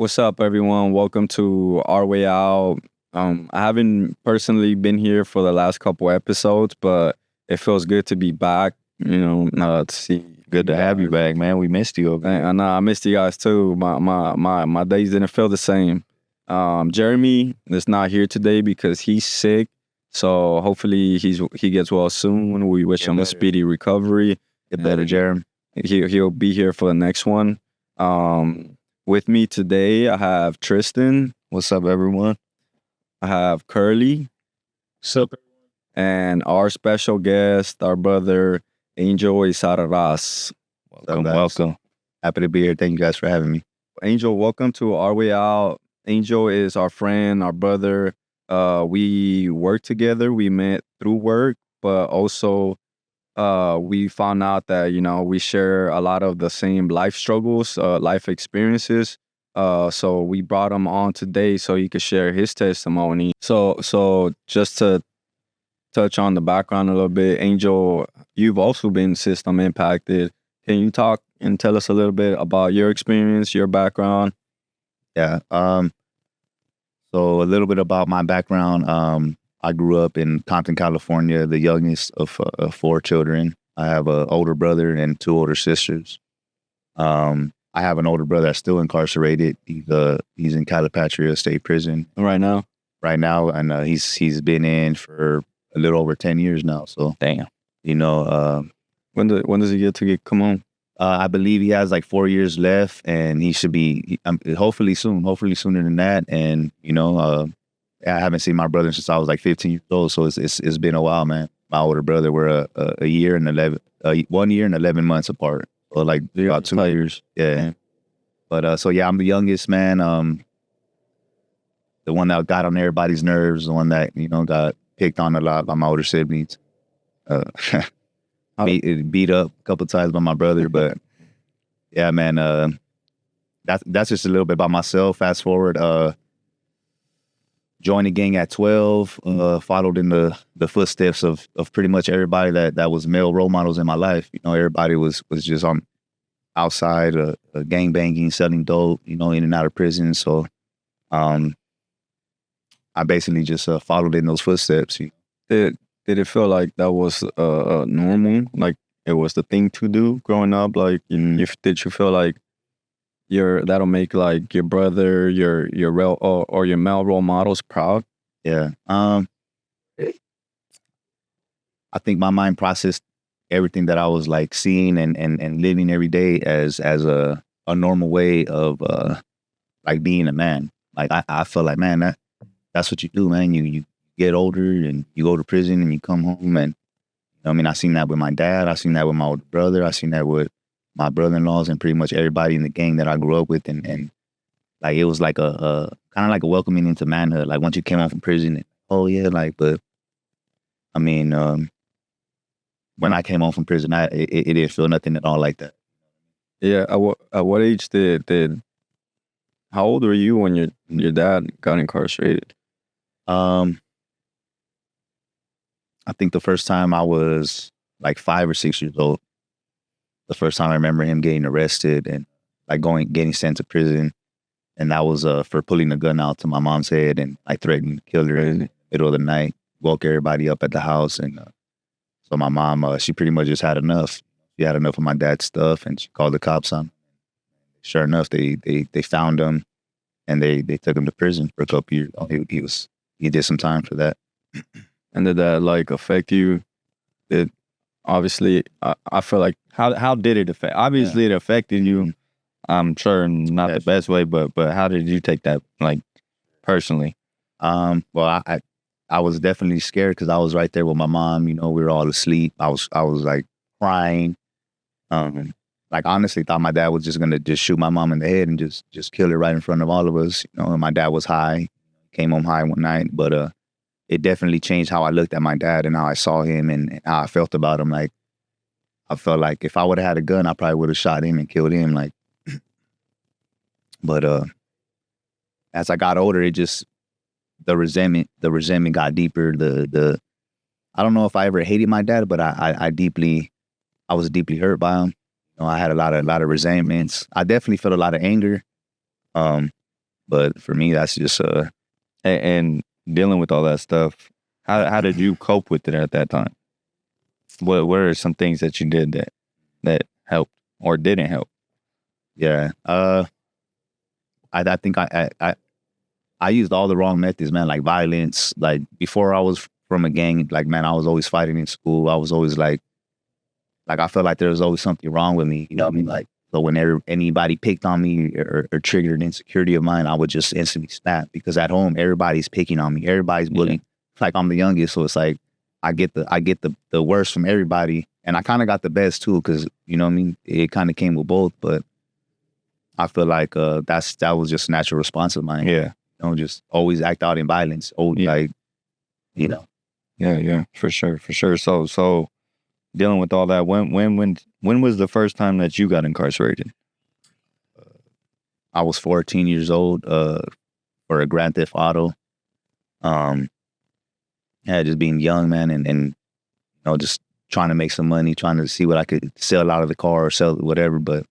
What's up, everyone? Welcome to Our Way Out. I haven't personally been here for the last couple episodes, but it feels good to be back. To see. Good to have you back, man. We missed you over here. I know I missed you guys too. My days didn't feel the same. Jeremy is not here today because he's sick. So hopefully he gets well soon. We wish him a speedy recovery. Get better, Jeremy. He'll be here for the next one. With me today, I have Tristan. What's up, everyone? I have Curly. What's up? And our special guest, our brother, Angel Isarraras. Welcome. Happy to be here. Thank you guys for having me. Angel, welcome to Our Way Out. Angel is our friend, our brother. We work together. We met through work, but also we found out that, we share a lot of the same life struggles, life experiences. So we brought him on today so he could share his testimony. So just to touch on the background a little bit, Angel, you've also been system impacted. Can you talk and tell us a little bit about your experience, your background? Yeah. So a little bit about my background. I grew up in Compton, California, the youngest of 4 children. I have an older brother and 2 older sisters. I have an older brother that's still incarcerated. He's in Calipatria State Prison Right now? and he's been in for a little over 10 years now. So Damn. When does he get to come home? I believe he has like 4 years left, and he should be hopefully sooner than that. And I haven't seen my brother since I was like 15 years old, so it's been a while, man. My older brother, we're a year and 1 year and 11 months apart, or like about 2 years. Yeah. Man. But I'm the youngest, man. The one that got on everybody's nerves, the one that got picked on a lot by my older siblings. Beat up a couple times by my brother, but yeah, man. That's just a little bit about myself. Fast forward, joined the gang at 12. Followed in the footsteps of pretty much everybody that was male role models in my life. Everybody was just on outside, gang banging, selling dope. In and out of prison. So, I basically just followed in those footsteps. Did it feel like that was normal? Like it was the thing to do growing up? Like, did you feel like that'll make like your brother, your or your male role models proud? Yeah. I think my mind processed everything that I was like seeing and living every day as a normal way of like being a man. Like I felt like, man, that's what you do, man. You get older and you go to prison and you come home, and I seen that with my dad, I seen that with my older brother, I seen that with my brother-in-laws and pretty much everybody in the gang that I grew up with, and like it was like a kind of like a welcoming into manhood. Like once you came home from prison, but when I came home from prison, it didn't feel nothing at all like that. Yeah. At what age did how old were you when your dad got incarcerated? I think the first time I was like 5 or 6 years old. The first time I remember him getting arrested and like getting sent to prison, and that was for pulling a gun out to my mom's head and like threatening to kill her in the middle of the night. Woke everybody up at the house, and so my mom, she pretty much just had enough. She had enough of my dad's stuff, and she called the cops on him. Sure enough, they found him, and they took him to prison for a couple years. He did some time for that. And did that like affect you? Obviously, I feel like how did it affect? Obviously, It affected you. I'm sure not the best way, but how did you take that like personally? Well, I was definitely scared because I was right there with my mom. We were all asleep. I was like crying. Like honestly, thought my dad was just gonna just shoot my mom in the head and just kill her right in front of all of us. And my dad was high. Came home high one night, but it definitely changed how I looked at my dad and how I saw him and how I felt about him. Like, I felt like if I would have had a gun, I probably would have shot him and killed him. Like, but as I got older, it just, the resentment got deeper. I don't know if I ever hated my dad, but I was deeply hurt by him. I had a lot of resentments. I definitely felt a lot of anger. But for me, that's just And dealing with all that stuff, how did you cope with it at that time? What are some things that you did that helped or didn't help? yeah. I think I used all the wrong methods, man. Like violence. Like before I was from a gang, like man, I was always fighting in school. I was always like I felt like there was always something wrong with me. You know what I mean? Like so whenever anybody picked on me or triggered an insecurity of mine, I would just instantly snap because at home everybody's picking on me. Everybody's bullying. It's like I'm the youngest, so it's like I get the worst from everybody, and I kind of got the best too because you know what I mean. It kind of came with both, but I feel like that was just a natural response of mine. Yeah. You know, just always act out in violence. Like, you know. Yeah, for sure. So dealing with all that, when was the first time that you got incarcerated? I was 14 years old for a Grand Theft Auto. Yeah, just being young, man, and you know, just trying to make some money, trying to see what I could sell out of the car or sell whatever. But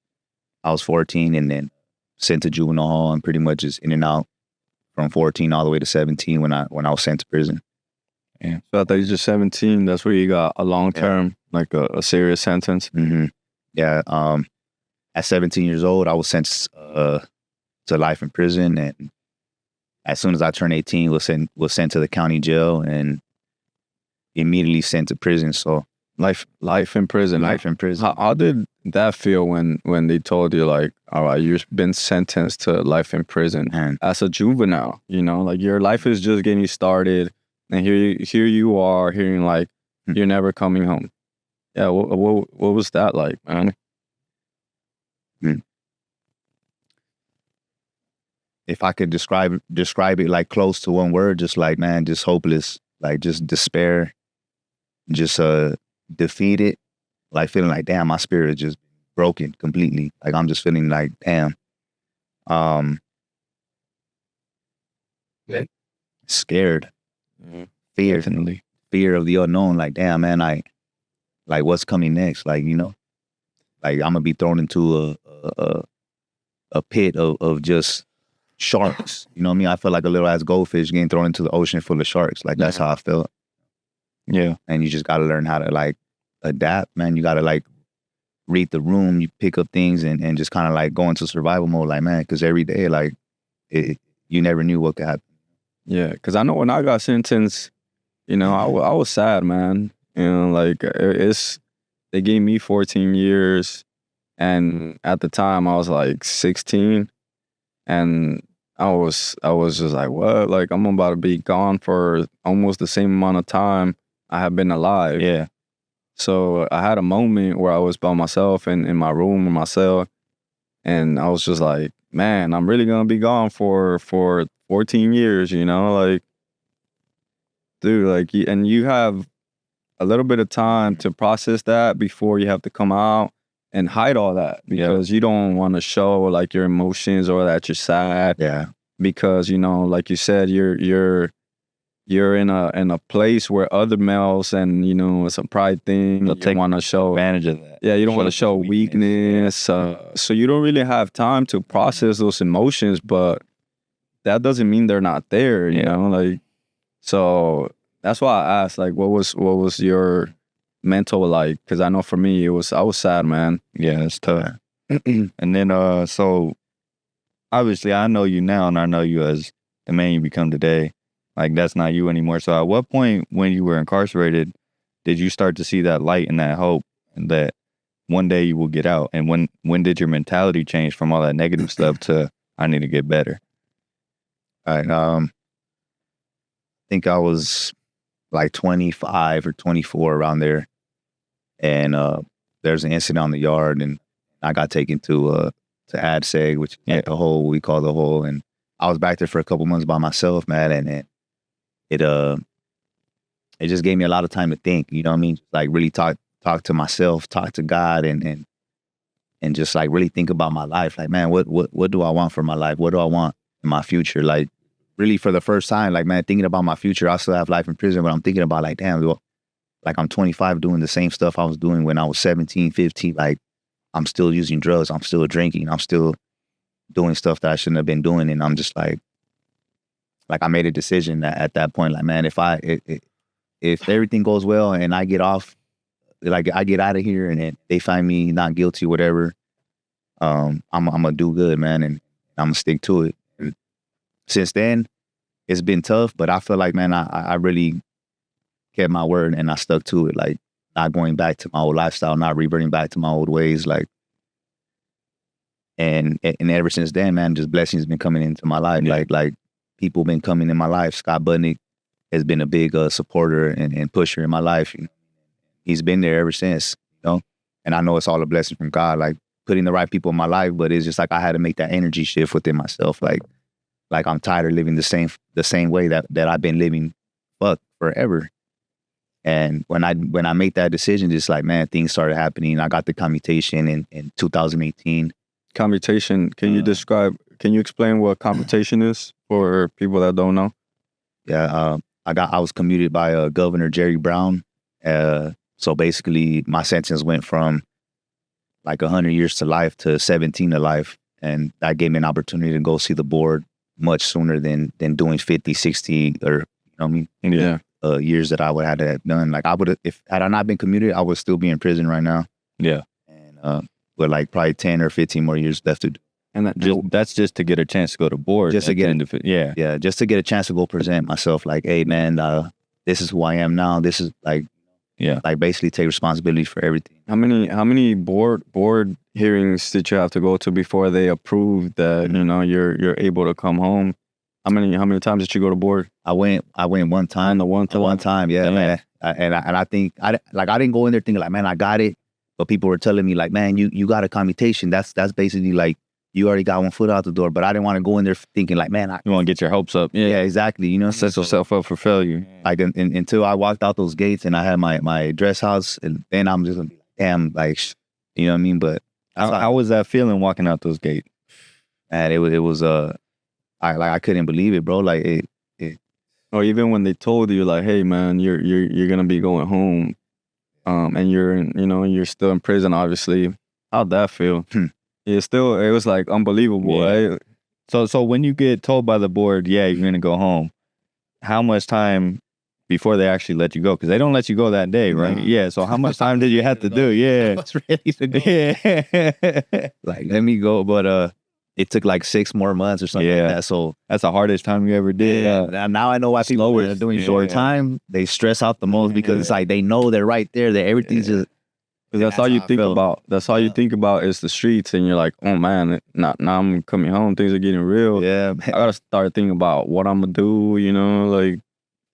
I was 14 and then sent to juvenile hall and pretty much just in and out from 14 all the way to 17 when I was sent to prison. Yeah. So at the age of 17, that's where you got a long term, like a serious sentence. Mm-hmm. Yeah. At 17 years old, I was sentenced to life in prison, and as soon as I turned 18, was sent to the county jail and immediately sent to prison. So life in prison. Life in prison. How did that feel when they told you like, all right, you've been sentenced to life in prison as a juvenile? You know, like your life is just getting started, and here you are hearing like you're never coming home. Yeah, what was that like, man? If I could describe it like close to one word, just like, man, just hopeless, like just despair, just defeated, like feeling like, damn, my spirit is just broken completely. Like I'm just feeling like, damn, scared, fear, Definitely. fear of the unknown. Like, damn, man, like what's coming next? Like, you know, like I'm gonna be thrown into a pit of just sharks. You know what I mean? I feel like a little ass goldfish getting thrown into the ocean full of sharks. Like that's how I felt. Yeah. And you just gotta learn how to like adapt, man. You gotta like read the room, you pick up things and just kind of like go into survival mode, like, man, because every day, like, you never knew what could happen. Yeah, because I know when I got sentenced, you know, I was sad, man. You know, like they gave me 14 years, and at the time I was like 16, and I was just like, what? Like I'm about to be gone for almost the same amount of time I have been alive. Yeah. So I had a moment where I was by myself in my room in my cell, and I was just like, man, I'm really gonna be gone for 14 years, you know, like, dude, like, and you have a little bit of time to process that before you have to come out and hide all that because you don't want to show like your emotions or that you're sad. Yeah. Because, you know, like you said, you're in a place where other males and, you know, it's a pride thing. You don't want to show advantage of that. Yeah, you don't want to show weakness. So you don't really have time to process those emotions, but that doesn't mean they're not there, you know? Like, so that's why I asked, like, what was your mental like? Because I know for me, I was sad, man. Yeah, it's tough. And then, so obviously I know you now and I know you as the man you become today. Like, that's not you anymore. So at what point when you were incarcerated, did you start to see that light and that hope and that one day you will get out? And when did your mentality change from all that negative stuff to, I need to get better? All right. I think I was like 25 or 24 around there. And there's an incident on the yard and I got taken to ADSEG, which is the hole, we call the hole. And I was back there for a couple months by myself, man. And it just gave me a lot of time to think, you know what I mean? Like really talk to myself, talk to God and just like really think about my life. Like, man, what do I want for my life? What do I want in my future? Like really for the first time, like, man, thinking about my future. I still have life in prison, but I'm thinking about like, damn, like I'm 25 doing the same stuff I was doing when I was 17, 15. Like I'm still using drugs. I'm still drinking. I'm still doing stuff that I shouldn't have been doing. And I'm just like I made a decision that at that point, like, man, if everything goes well and I get off, like I get out of here and then they find me not guilty, whatever, I'm gonna do good, man, and I'm gonna stick to it. Since then, it's been tough, but I feel like, man, I really kept my word and I stuck to it, like not going back to my old lifestyle, not reverting back to my old ways, like. And ever since then, man, just blessings been coming into my life. Yeah. Like people been coming in my life. Scott Budnick has been a big supporter and pusher in my life. You know? He's been there ever since, you know. And I know it's all a blessing from God, like putting the right people in my life. But it's just like I had to make that energy shift within myself. Like I'm tired of living the same way that I've been living, forever. And when I made that decision, just like, man, things started happening. I got the commutation in 2018. Commutation, can you explain what commutation is for people that don't know? Yeah, I was commuted by Governor Jerry Brown. So basically my sentence went from like 100 years to life to 17 to life. And that gave me an opportunity to go see the board much sooner than doing 50, 60, or, you know what I mean? Yeah. Years that I would have had done. Like had I not been commuted, I would still be in prison right now. Yeah. And, with like probably 10 or 15 more years left to do. And That's just to get a chance to go to board. Just to get yeah, just to get a chance to go present myself. Like, hey, man, this is who I am now. This is like basically take responsibility for everything. How many board hearings did you have to go to before they approved that you know you're able to come home? How many times did you go to board? I went one time. One time, yeah, man. I think I didn't go in there thinking like, man, I got it. But people were telling me like, man, you got a commutation. That's basically like you already got one foot out the door. But I didn't want to go in there thinking like, man, you want to get your hopes up. Yeah, exactly. You know, set yourself up for failure. Like until I walked out those gates and I had my dress house, and then I'm just gonna be damn, like, you know what I mean? But how was that feeling walking out those gates? And it was I couldn't believe it, bro. Like it. Or even when they told you like, hey man, you're gonna be going home. And you're still in prison, obviously. How'd that feel? It was like unbelievable, right? So when you get told by the board, yeah, you're gonna go home, how much time before they actually let you go? Because they don't let you go that day, right? No. Yeah. So how much time did you have to do? Yeah. I was ready to go. Yeah. Like, let me go, but it took like 6 more months or something like that. So that's the hardest time you ever did. Yeah. Now I know why people are doing short time. They stress out the most because it's like they know they're right there. That everything's just. Because that's all you think about. That's all you think about is the streets, and you're like, oh man, now I'm coming home. Things are getting real. Yeah, man. I gotta start thinking about what I'm gonna do. You know, like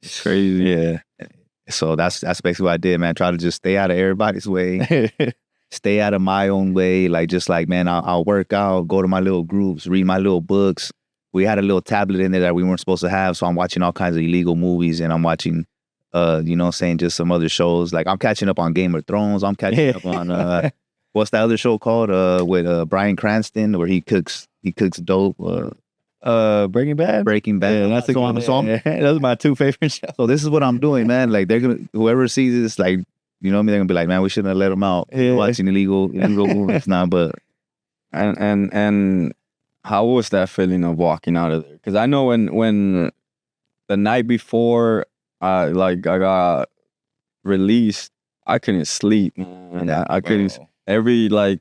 it's crazy. Yeah. So that's basically what I did, man. Try to just stay out of everybody's way. Stay out of my own way. Like, just like, man, I'll work out, go to my little groups, read my little books. We had a little tablet in there that we weren't supposed to have. So I'm watching all kinds of illegal movies, and I'm watching, just some other shows. Like, I'm catching up on Game of Thrones. I'm catching up on, what's that other show called? With Bryan Cranston, where he cooks dope. Breaking Bad? Breaking Bad. Yeah, that's those are my 2 favorite shows. So this is what I'm doing, man. Like, whoever sees this, like, you know what I mean? They're gonna be like, man, we shouldn't have let them out watching illegal movies now. But and how was that feeling of walking out of there? Because I know when the night before I got released, I couldn't sleep. And I couldn't. Every like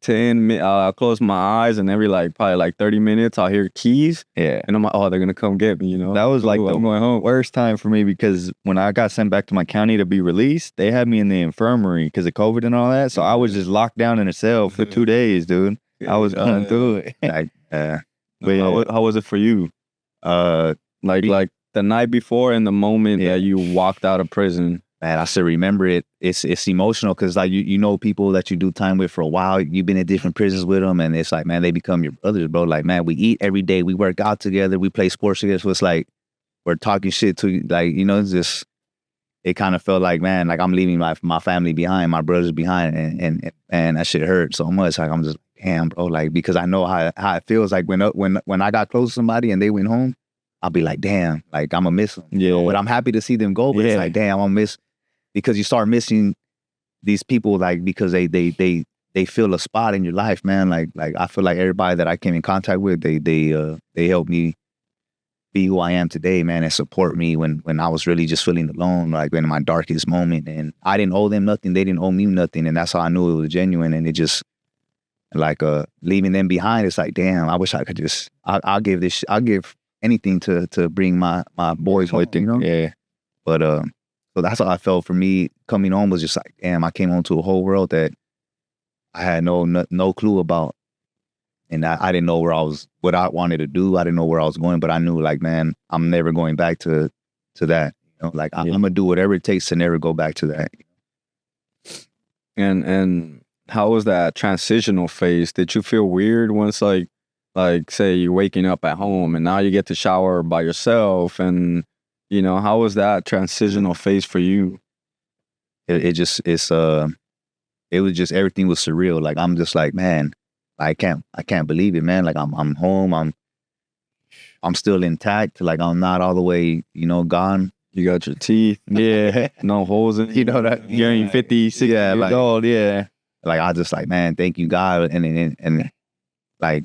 10 minutes, I'll close my eyes, and every probably 30 minutes, I'll hear keys. Yeah. And I'm like, oh, they're going to come get me, you know? That was I'm going home. Worst time for me, because when I got sent back to my county to be released, they had me in the infirmary because of COVID and all that. So I was just locked down in a cell for 2 days, dude. I was going through it. But how was it for you? Like the night before and the moment that you walked out of prison. Man, I still remember it. It's emotional because like you know people that you do time with for a while. You've been in different prisons with them, and it's like, man, they become your brothers, bro. Like, man, we eat every day, we work out together, we play sports together. So it's like we're talking shit to, like, you know, it's just, it kind of felt like, man, like I'm leaving my family behind, my brothers behind, and that shit hurt so much. Like, I'm just, damn, bro, like, because I know how it feels like when I got close to somebody and they went home, I'll be like, damn, like I'm gonna miss them. Yeah. But I'm happy to see them go. But it's like, damn, I'm gonna miss. Because you start missing these people, like, because they they fill a spot in your life, man. Like I feel like everybody that I came in contact with, they helped me be who I am today, man, and support me when I was really just feeling alone, like in my darkest moment. And I didn't owe them nothing, they didn't owe me nothing, and that's how I knew it was genuine. And it just like leaving them behind, it's like, damn, I wish I could just I'll give anything to bring my boys home, you know? Yeah. But so that's how I felt. For me, coming home was just like, damn, I came home to a whole world that I had no clue about. And I didn't know what I wanted to do. I didn't know where I was going, but I knew, like, man, I'm never going back to that. You know, like I'm gonna do whatever it takes to never go back to that. And how was that transitional phase? Did you feel weird once, like say you're waking up at home and now you get to shower by yourself, and you know, how was that transitional phase for you? It was just, everything was surreal. Like I'm just like, man, I can't believe it, man. Like I'm home. I'm still intact. Like I'm not all the way, you know, gone. You got your teeth. Yeah. No holes in it. You know that. You're 50, 60 years old. Yeah. Like I just like, man, thank you, God. And like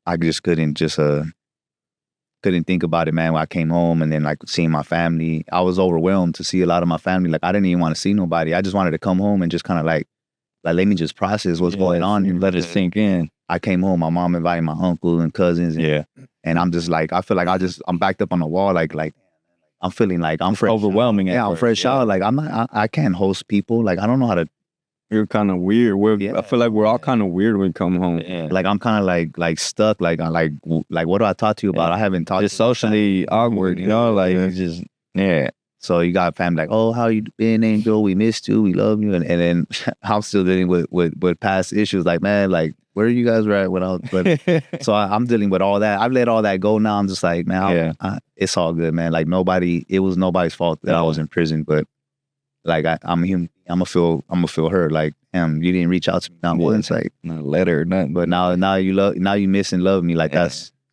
I just couldn't think about it, man. When I came home and then like seeing my family, I was overwhelmed to see a lot of my family. Like I didn't even want to see nobody. I just wanted to come home and just kind of like let me just process what's going on and let it sink in. I came home, my mom invited my uncle and cousins. And I'm just like, I feel like I'm backed up on the wall. Like I'm feeling like I'm fresh. Overwhelming. Yeah, I'm fresh out. Like I can't host people. Like I don't know how to. You're kind of weird. I feel like we're all kind of weird when we come home. Yeah. Like I'm kind of like stuck. Like what do I talk to you about? I haven't talked. Just socially awkward, you know. Like just So you got family like, oh, how you been, Angel? We missed you. We love you. And then I'm still dealing with past issues. Like, man, like where are you guys at when I was? But so I'm dealing with all that. I've let all that go now. I'm just like, man, it's all good, man. Like it was nobody's fault that I was in prison. But like I'm human. I'm gonna feel hurt. Like, damn, you didn't reach out to me not once. Like, not a letter or nothing. But now you miss and love me. Like I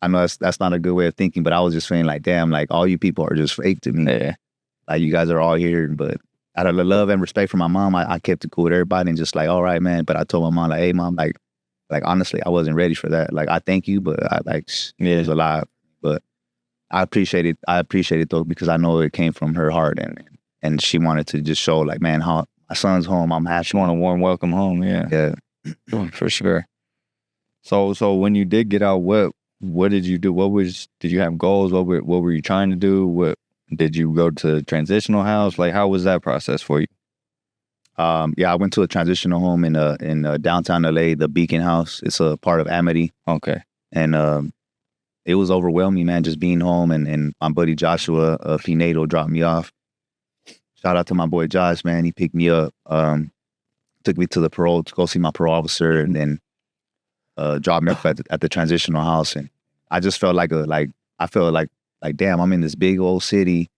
know that's not a good way of thinking. But I was just feeling like, damn, like all you people are just fake to me. Yeah. Like you guys are all here, but out of the love and respect for my mom, I kept it cool with everybody and just like, all right, man. But I told my mom, like, hey, mom, like honestly, I wasn't ready for that. Like I thank you, but it was a lot. But I appreciate it. I appreciate it though, because I know it came from her heart and she wanted to just show like, man, how my son's home. I'm happy. She want a warm welcome home. Yeah. For sure. So when you did get out, what did you do? Did you have goals? What were you trying to do? What did you go to transitional house? Like, how was that process for you? I went to a transitional home in downtown LA, the Beacon House. It's a part of Amity. Okay. And it was overwhelming, man, just being home. And my buddy Joshua Pinedo dropped me off. Shout out to my boy Josh, man. He picked me up, took me to the parole to go see my parole officer, and then dropped me off at the transitional house. And I just felt like damn, I'm in this big old city.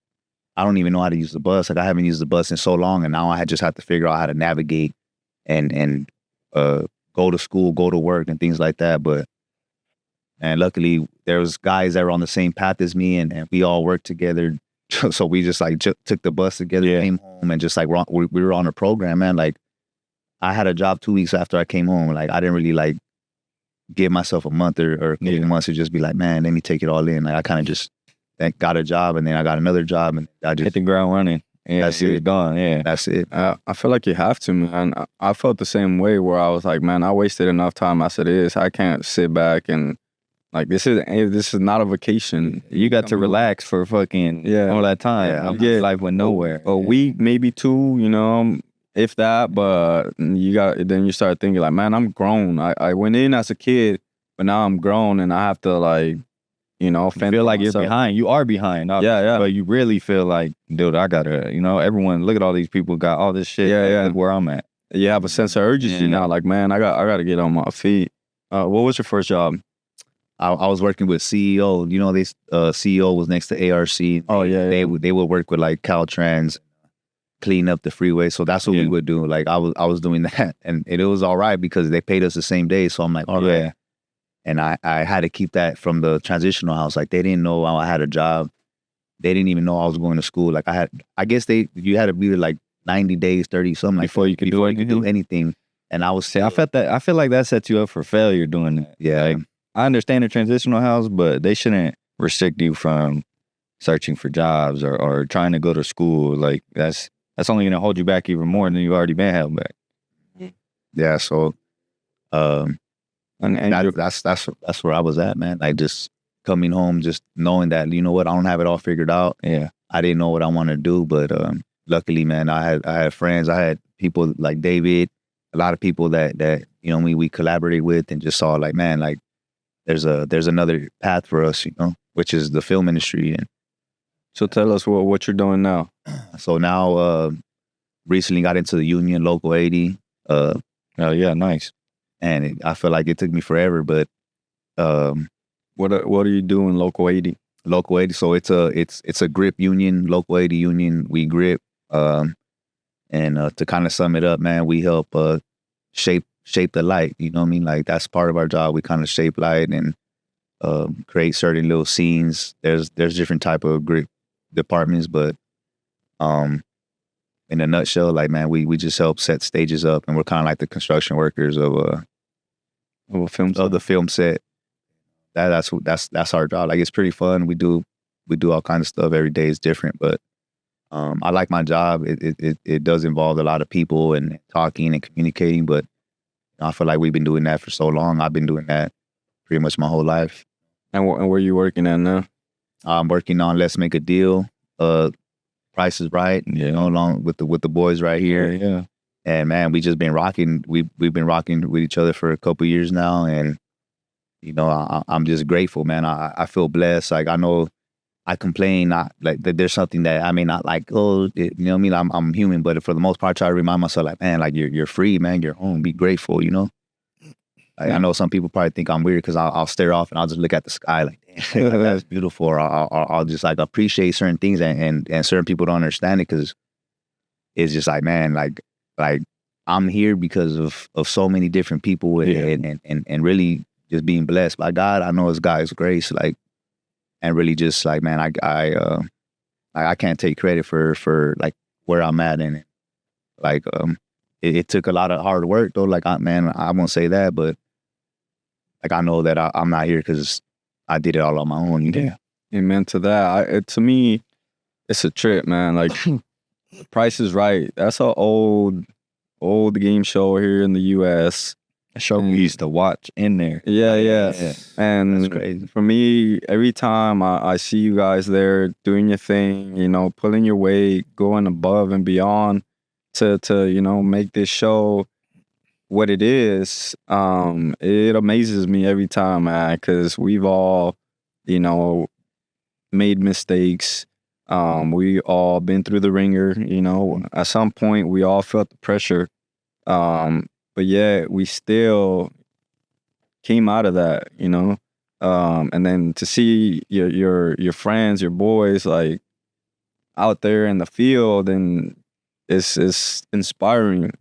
I don't even know how to use the bus. Like I haven't used the bus in so long, and now I just have to figure out how to navigate and go to school, go to work, and things like that. And luckily, there was guys that were on the same path as me, and we all worked together. So we just like took the bus together, came home, and just like we were on a program, man. Like I had a job 2 weeks after I came home. Like I didn't really like give myself a month or a couple months to just be like, man, let me take it all in. Like I kind of just got a job, and then I got another job, and I just hit the ground running. Yeah, that's it. Gone. Yeah, that's it. I feel like you have to, man. I felt the same way where I was like, man, I wasted enough time as it is. I can't sit back and like this is not a vacation. You got to relax for fucking all that time. Yeah, life went nowhere. A week, maybe two, you know, if that. But then you start thinking like, man, I'm grown. I went in as a kid, but now I'm grown and I have to like, you know, feel like you're behind. You are behind. Yeah. But you really feel like, dude, I gotta, you know, everyone, look at all these people got all this shit. Yeah. Where I'm at. You have a sense of urgency now. Like, man, I got to get on my feet. What was your first job? I was working with CEO. You know, CEO was next to ARC. Oh yeah. They would work with like Caltrans, clean up the freeway. So that's what we would do. Like I was doing that, and it was all right because they paid us the same day. So I'm like, all right. And I had to keep that from the transitional house. Like they didn't know I had a job. They didn't even know I was going to school. Like I guess you had to be like 90 days, 30 something like before you could do anything. And I was See, I feel like that sets you up for failure doing that. yeah. Like, I understand the transitional house, but they shouldn't restrict you from searching for jobs or trying to go to school. Like that's only gonna hold you back even more than you've already been held back. Yeah, so And that's where I was at, man. Like just coming home, just knowing that, you know what, I don't have it all figured out. yeah, I didn't know what I want to do, but luckily, man, I had friends, I had people like David, a lot of people that you know we collaborate with, and just saw like, man, like there's another path for us, you know, which is the film industry. And So tell us what you're doing now. so now, recently got into the union, Local 80. oh yeah, nice. And I feel like it took me forever, but What are you doing, Local 80? Local 80, so it's a grip union, Local 80 union. We grip, and to kind of sum it up, man, we help shape the light. You know what I mean? Like that's part of our job. We kind of shape light and create certain little scenes. There's different type of grip departments, but in a nutshell, like man, we just help set stages up, and we're kind of like the construction workers of a film set. Of the film set. That's our job. Like it's pretty fun. We do all kinds of stuff. Every day is different, but I like my job. It does involve a lot of people and talking and communicating, but I feel like we've been doing that for so long. I've been doing that pretty much my whole life. And where you working at now? I'm working on Let's Make a Deal. Price is Right. Yeah. You know, along with the boys right here. Yeah. And man, we just been rocking. We've been rocking with each other for a couple years now, and you know, I'm just grateful, man. I feel blessed. Like I know I complain, not like that. There's something that I may not like. Oh, you know what I mean? I'm human, but for the most part, I try to remind myself, like, man, like you're free, man. You're home. Be grateful, you know. Like, I know some people probably think I'm weird because I'll stare off and I'll just look at the sky, like, damn, like, that's beautiful. Or I'll just like appreciate certain things, and certain people don't understand it because it's just like, man, like I'm here because of so many different people, and really just being blessed by God. I know it's God's grace, like, and really just like, man, I can't take credit for like where I'm at, and like it took a lot of hard work though. Like I won't say that, but like I know that I'm not here because I did it all on my own. You know? Yeah, amen to that. To me, it's a trip, man. Like Price is Right. That's an old game show here in the U.S. A show we used to watch in there. Yeah. And That's crazy. for me, every time I see you guys there doing your thing, you know, pulling your weight, going above and beyond to you know, make this show what it is, it amazes me every time, man, because we've all, you know, made mistakes. We all been through the ringer, you know. At some point, we all felt the pressure. But yeah, we still came out of that, you know. And then to see your friends, your boys, like out there in the field, and it's inspiring.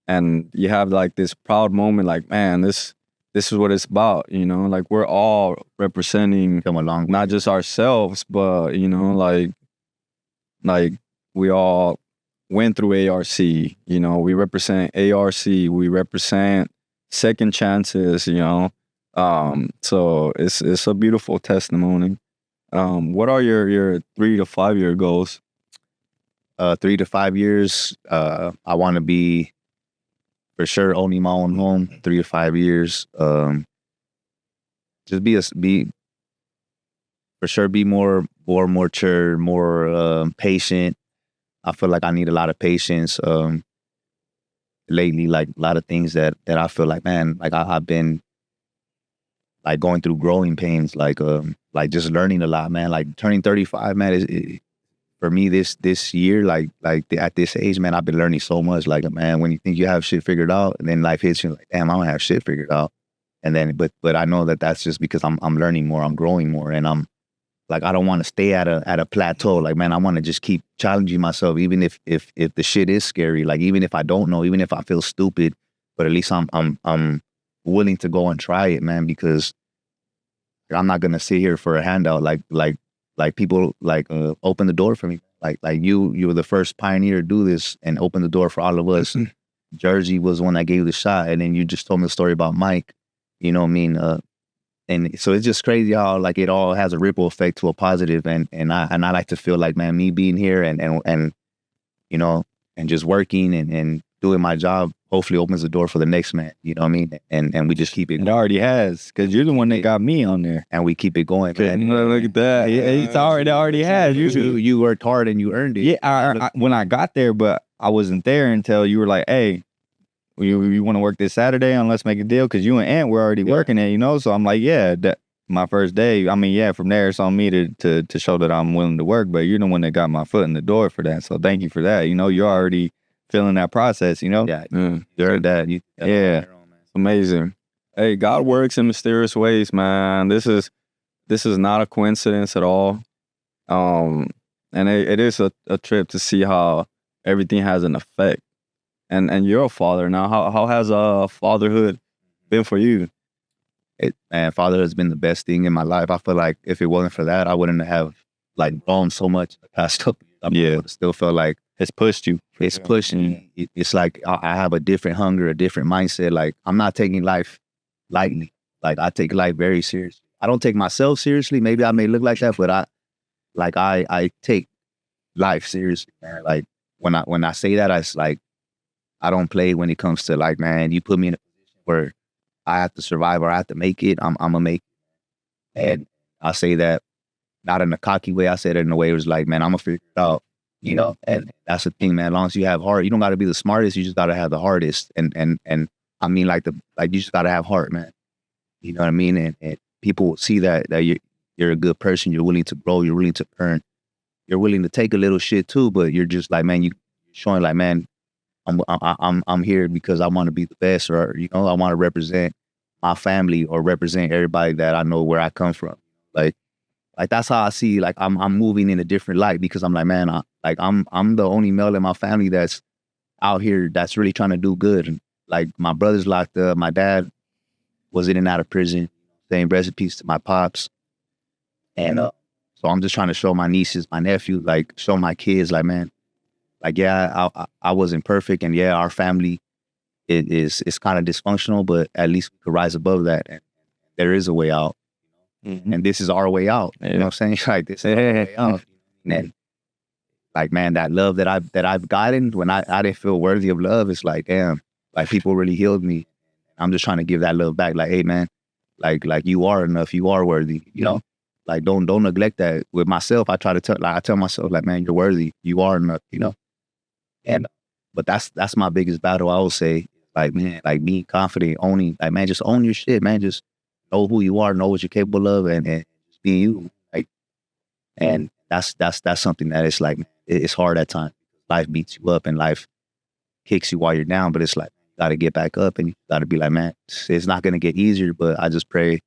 And you have like this proud moment, like, man, this is what it's about, you know. Like we're all representing Come along. not just ourselves, but you know, like we all went through ARC, you know. We represent ARC, we represent second chances, you know. So it's a beautiful testimony. What are your 3 to 5 year goals? 3 to 5 years, I want to be for sure owning my own home. 3 to 5 years, just be for sure, be more mature, more patient. I feel like I need a lot of patience lately. Like a lot of things that I feel like, man, like I've been like going through growing pains, like just learning a lot, man. Like turning 35, man, for me this year, like at this age, man, I've been learning so much. Like, man, when you think you have shit figured out, and then life hits you, like, damn, I don't have shit figured out. And then, but I know that that's just because I'm learning more, I'm growing more, and I'm like, I don't want to stay at a plateau. Like, man, I want to just keep challenging myself, even if the shit is scary. Like, even if I don't know, even if I feel stupid, but at least I'm willing to go and try it, man, because I'm not gonna sit here for a handout. Like people like open the door for me. Like you were the first pioneer to do this and open the door for all of us. Jersey was one that gave you the shot, and then you just told me the story about Mike. You know what I mean? And so it's just crazy how like it all has a ripple effect to a positive, and I like to feel like, man, me being here and you know, and just working and doing my job hopefully opens the door for the next man. You know what I mean? And we just keep it. It already has, because you're the one that got me on there. And we keep it going, man. Look at that. It already has. You worked hard and you earned it. Yeah, when I got there, but I wasn't there until you were like, hey, you want to work this Saturday on Let's Make a Deal? Because you and Ant were already working it, you know? So I'm like, yeah, that my first day. I mean, yeah, from there, it's on me to show that I'm willing to work, but you're the one that got my foot in the door for that. So thank you for that. You know, you're already feeling that process, you know? Yeah. You heard that. Yeah. Amazing. Hey, God works in mysterious ways, man. This is not a coincidence at all. And it is a trip to see how everything has an effect. And you're a father now. How has fatherhood been for you? Man, fatherhood has been the best thing in my life. I feel like if it wasn't for that, I wouldn't have like grown so much the past couple years. I would still feel like it's pushed you. It's pushing. It's like I have a different hunger, a different mindset. Like I'm not taking life lightly. Like I take life very seriously. I don't take myself seriously. Maybe I may look like that, but I take life seriously, man. Like when I say that, it's like I don't play when it comes to like, man, you put me in a position where I have to survive or I have to make it. I'm gonna make it. And I say that not in a cocky way. I said it in a way it was like, man, I'm gonna figure it out. You know, and that's the thing, man. As long as you have heart, you don't got to be the smartest. You just got to have the hardest. And I mean, like you just got to have heart, man. You know what I mean? And people will see that you're a good person. You're willing to grow. You're willing to earn. You're willing to take a little shit too. But you're just like, man, you're showing like, man, I'm here because I want to be the best, or you know, I want to represent my family or represent everybody that I know where I come from. Like that's how I see. Like I'm moving in a different light because I'm like, man, I'm the only male in my family that's out here that's really trying to do good. And like my brother's locked up, my dad was in and out of prison. Saying rest in peace to my pops. And so I'm just trying to show my nieces, my nephew, like show my kids, like, man, like yeah, I wasn't perfect, and yeah, our family is kind of dysfunctional, but at least we could rise above that, and there is a way out. Mm-hmm. And this is our way out. You know what I'm saying? Like this is our way out. And like, man, that love that I've gotten when I didn't feel worthy of love, it's like, damn, like people really healed me. I'm just trying to give that love back. Like, hey, man, like you are enough. You are worthy. You know, like don't neglect that. With myself, I try to tell myself, like, man, you're worthy. You are enough. You know, and but that's my biggest battle. I would say, like, man, like being confident, owning, like, man, just own your shit, man. Just know who you are, know what you're capable of, and just being you. Like, and that's something that it's like, it's hard at times. Life beats you up and life kicks you while you're down, but it's like, you got to get back up and you got to be like, man, it's not going to get easier, but I just pray,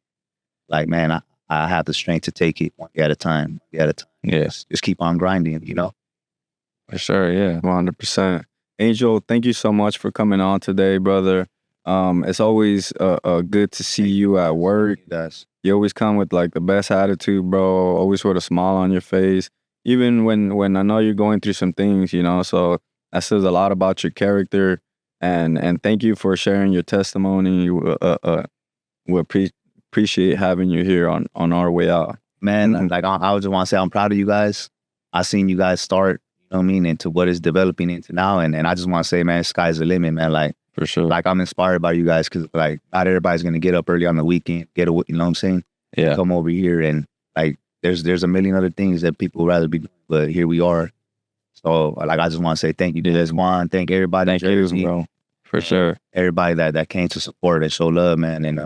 like, man, I have the strength to take it one day at a time. Yes. Just keep on grinding, you know? For sure, yeah, 100%. Angel, thank you so much for coming on today, brother. It's always good to see you at work. You always come with like the best attitude, bro. Always with a smile on your face, even when I know you're going through some things, you know. So that says a lot about your character. And thank you for sharing your testimony. We appreciate having you here on Our Way Out, man. Like I just want to say, I'm proud of you guys. I seen you guys start, you know what I mean, into what is developing into now, and I just want to say, man, sky's the limit, man. Like, for sure. Like I'm inspired by you guys because like not everybody's gonna get up early on the weekend, you know what I'm saying? Yeah. Come over here and like there's a million other things that people would rather be doing, but here we are. So like I just want to say thank you to Desjuan, thank everybody. Thank you, bro. For sure. Everybody that came to support and show love, man. And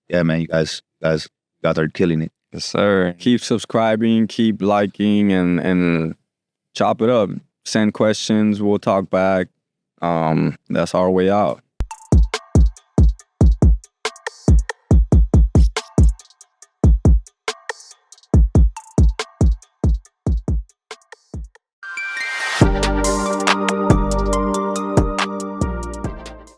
yeah, man, you guys are killing it. Yes, sir. Keep subscribing, keep liking, and chop it up. Send questions, we'll talk back. That's Our Way Out.